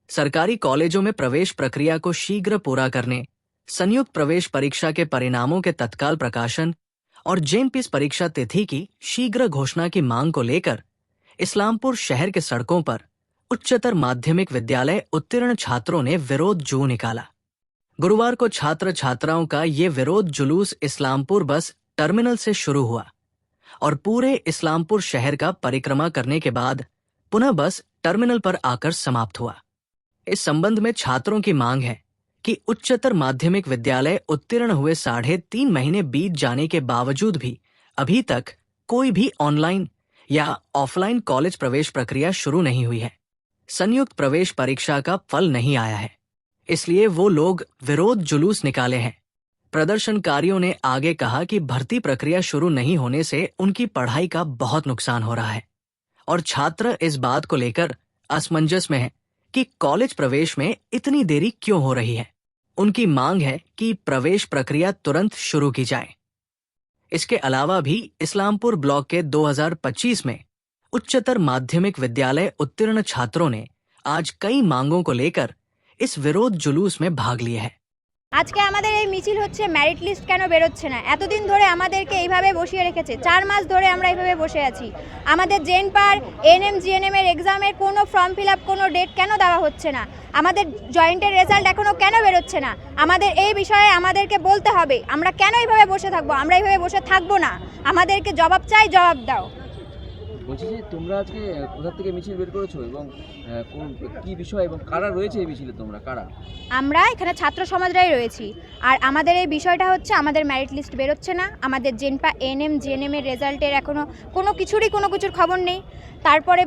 सरकारी कॉलेजों में प्रवेश प्रक्रिया को शीघ्र पूरा करने, संयुक्त प्रवेश परीक्षा के परिणामों के तत्काल प्रकाशन और जेएनपीएस परीक्षा तिथि की शीघ्र घोषणा की मांग को लेकर इस्लामपुर शहर के सड़कों पर उच्चतर माध्यमिक विद्यालय उत्तीर्ण छात्रों ने विरोध जू निकाला। गुरुवार को छात्र छात्राओं का ये विरोध जुलूस इस्लामपुर बस टर्मिनल से शुरू हुआ और पूरे इस्लामपुर शहर का परिक्रमा करने के बाद पुनः बस टर्मिनल पर आकर समाप्त हुआ। इस संबंध में छात्रों की मांग है कि उच्चतर माध्यमिक विद्यालय उत्तीर्ण हुए 3.5 महीने बीत जाने के बावजूद भी अभी तक कोई भी ऑनलाइन या ऑफलाइन कॉलेज प्रवेश प्रक्रिया शुरू नहीं हुई है। संयुक्त प्रवेश परीक्षा का फल नहीं आया है, इसलिए वो लोग विरोध जुलूस निकाले हैं। प्रदर्शनकारियों ने आगे कहा कि भर्ती प्रक्रिया शुरू नहीं होने से उनकी पढ़ाई का बहुत नुकसान हो रहा है और छात्र इस बात को लेकर असमंजस में है कि कॉलेज प्रवेश में इतनी देरी क्यों हो रही है। उनकी मांग है कि प्रवेश प्रक्रिया तुरंत शुरू की जाए। इसके अलावा भी इस्लामपुर ब्लॉक के 2025 में उच्चतर माध्यमिक विद्यालय उत्तीर्ण छात्रों ने आज कई मांगों को लेकर इस विरोध जुलूस में भाग लिए हैं। আজকে আমাদের এই মিছিল হচ্ছে মেরিট লিস্ট কেন বেরোচ্ছে না। এতদিন ধরে আমাদেরকে এইভাবে বসিয়ে রেখেছে, 4 মাস ধরে আমরা এইভাবে বসে আছি। আমাদের জেনপার এনএম জিএনএম এর এক্সামের কোনো ফর্ম ফিল আপ কোনো ডেট কেন দেওয়া হচ্ছে না, আমাদের জয়েন্টের রেজাল্ট এখনো কেন বেরোচ্ছে না। আমাদের এই বিষয়ে আমাদেরকে বলতে হবে। আমরা কেন এইভাবে বসে থাকবো? আমরা এইভাবে বসে থাকবো না, আমাদেরকে জবাব চাই, জবাব দাও। বলছি যে তোমরা আজকে কোথা থেকে মিছিল বের করেছো এবং কি বিষয় এবং কারা রয়েছে এই মিছিলে? তোমরা কারা? আমরা এখানে ছাত্র সমাজরাই রয়েছি। আর আমাদের এই বিষয়টা হচ্ছে আমাদের মেরিট লিস্ট বেরোচ্ছে না, আমাদের জেনপা এনএম জিএনএম এর রেজাল্টের এখনও কোনো কিছুর খবর নেই, তারপরে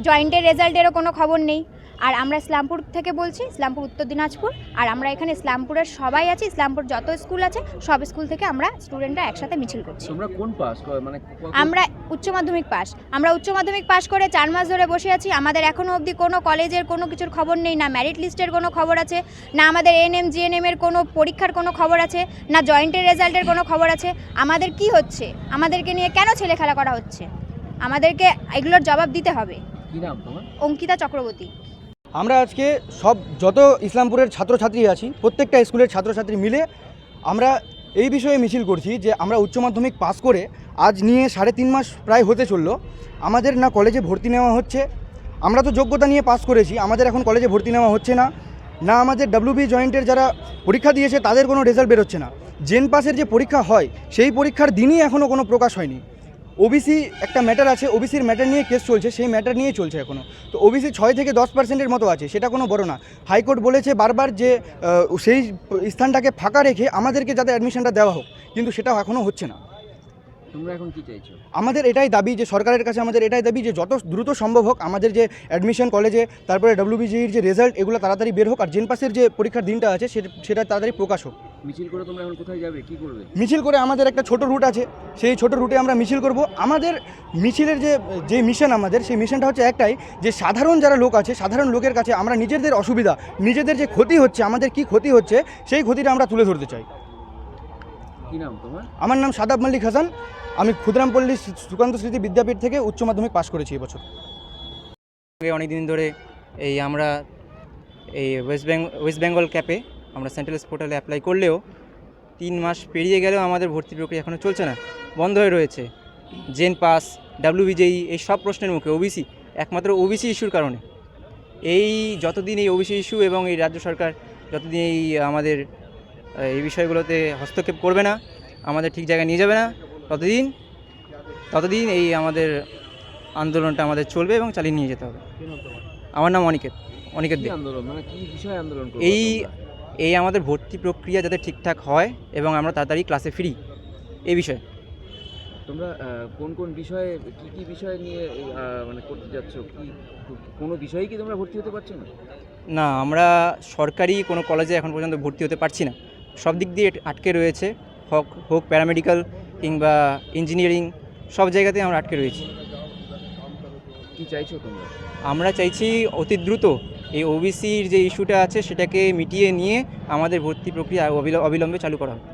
জয়েন্টের রেজাল্টেরও কোনো খবর নেই। আর আমরা ইসলামপুর থেকে বলছি, ইসলামপুর উত্তর দিনাজপুর। আর আমরা এখানে ইসলামপুরের সবাই আছি, ইসলামপুর যত স্কুল আছে সব স্কুল থেকে আমরা স্টুডেন্টরা একসাথে মিছিল করছি। তোমরা কোন পাস মানে? আমরা উচ্চ মাধ্যমিক পাস। আমরা উচ্চ মাধ্যমিক পাস করে 4 মাস ধরে বসে আছি। আমাদের এখনও অবধি কোনো কলেজের কোনো কিছুর খবর নেই, না মেরিট লিস্টের কোনো খবর আছে, না আমাদের এনএম জিএনএম এর কোনো পরীক্ষার কোনো খবর আছে, না জয়েন্টের রেজাল্টের কোনো খবর আছে। আমাদের কি হচ্ছে? আমাদেরকে নিয়ে কেন ছেলে খেলা করা হচ্ছে? আমাদেরকে এগুলোর জবাব দিতে হবে। কি নাম তোমার? অঙ্কিতা চক্রবর্তী। আমরা আজকে যত ইসলামপুরের ছাত্রছাত্রী আছি প্রত্যেকটা স্কুলের ছাত্রছাত্রী মিলে আমরা এই বিষয়ে মিছিল করছি যে আমরা উচ্চ মাধ্যমিক পাস করে আজ নিয়ে 3.5 মাস প্রায় হতে চললো, আমাদের না কলেজে ভর্তি নেওয়া হচ্ছে। আমরা তো যোগ্যতা নিয়ে পাস করেছি, আমাদের এখন কলেজে ভর্তি নেওয়া হচ্ছে না, না আমাদের ডাব্লিউবি জয়েন্টের যারা পরীক্ষা দিয়েছে তাদের কোনো রেজাল্ট বেরোচ্ছে না। জেন পাসের যে পরীক্ষা হয় সেই পরীক্ষার দিনই এখনও কোনো প্রকাশ হয়নি। ওবিসি একটা ম্যাটার আছে, ওবিসির ম্যাটার নিয়ে কেস চলছে, সেই ম্যাটার নিয়ে চলছে এখনও। তো ওবিসি 6 থেকে 10% মতো আছে, সেটা কোনো বড় না। হাইকোর্ট বলেছে বারবার যে সেই স্থানটাকে ফাঁকা রেখে আমাদেরকে যাতে অ্যাডমিশনটা দেওয়া হোক, কিন্তু সেটাও এখনও হচ্ছে না। তোমরা এখন কি চাইছো? আমাদের এটাই দাবি যে সরকারের কাছে আমাদের এটাই দাবি যে যত দ্রুত সম্ভব হোক আমাদের যে অ্যাডমিশন কলেজে, তারপরে ডাব্লিউবিজির যে রেজাল্ট এগুলো তাড়াতাড়ি বের হোক, আর জেন পাসের যে পরীক্ষার দিনটা আছে সেটা তাড়াতাড়ি প্রকাশ হোক। মিছিল করে তোমরা এখন কোথায় যাবে, কি করবে? মিছিল করে আমাদের একটা ছোট রুট আছে, সেই ছোট রুটে আমরা মিছিল করব। আমাদের মিছিলের যে মিশন, আমাদের সেই মিশনটা হচ্ছে একটাই, যে সাধারণ যারা লোক আছে সাধারণ লোকের কাছে আমরা নিজেদের অসুবিধা, নিজেদের যে ক্ষতি হচ্ছে, আমাদের কি ক্ষতি হচ্ছে সেই ক্ষতিটা আমরা তুলে ধরতে চাই। কি নাম তোমার? আমার নাম সাদাব মাল্লিক হাসান। আমি ক্ষুদিরামপল্লী সুকান্ত স্মৃতি বিদ্যাপীঠ থেকে উচ্চ মাধ্যমিক পাশ করেছি এবছর। অনেক দিন ধরে আমরা ওয়েস্ট বেঙ্গল ক্যাপে আমরা সেন্ট্রাল পোর্টালে অ্যাপ্লাই করলেও 3 মাস পেরিয়ে গেলেও আমাদের ভর্তি প্রক্রিয়া এখনও চলছে না, বন্ধ হয়ে রয়েছে। জেন পাস, ডাব্লিউবিজেই এই সব প্রশ্নের মুখে ওবিসি, একমাত্র ওবিসি ইস্যুর কারণে যতদিন এই ওবিসি ইস্যু এবং এই রাজ্য সরকার যতদিন আমাদের এই বিষয়গুলোতে হস্তক্ষেপ করবে না, আমাদের ঠিক জায়গায় নিয়ে যাবে না, ততদিন এই আমাদের আন্দোলনটা আমাদের চলবে এবং চালিয়ে নিয়ে যেতে হবে। আমার নাম অনিকেত দে। আন্দোলন মানে কি বিষয় আন্দোলন? এই আমাদের ভর্তি প্রক্রিয়া যাতে ঠিকঠাক হয় এবং আমরা তাড়াতাড়ি ক্লাসে ফিরি, এই বিষয়ে। তোমরা কোন বিষয়ে কি বিষয় নিয়ে মানে করতে যাচ্ছ? কোনো বিষয়ে কি তোমরা ভর্তি হতে পারছো না? না, আমরা সরকারি কোনো কলেজে এখন পর্যন্ত ভর্তি হতে পারছি না, সব দিক দিয়ে আটকে রয়েছে। হোক প্যারামেডিক্যাল কিংবা ইঞ্জিনিয়ারিং, সব জায়গাতেই আমরা আটকে রয়েছি। কি চাইছো তোমরা? আমরা চাইছি অতি দ্রুত এই ওবিসির যে ইস্যুটা আছে সেটাকে মিটিয়ে নিয়ে আমাদের ভর্তি প্রক্রিয়া অবিলম্বে চালু করা হবে।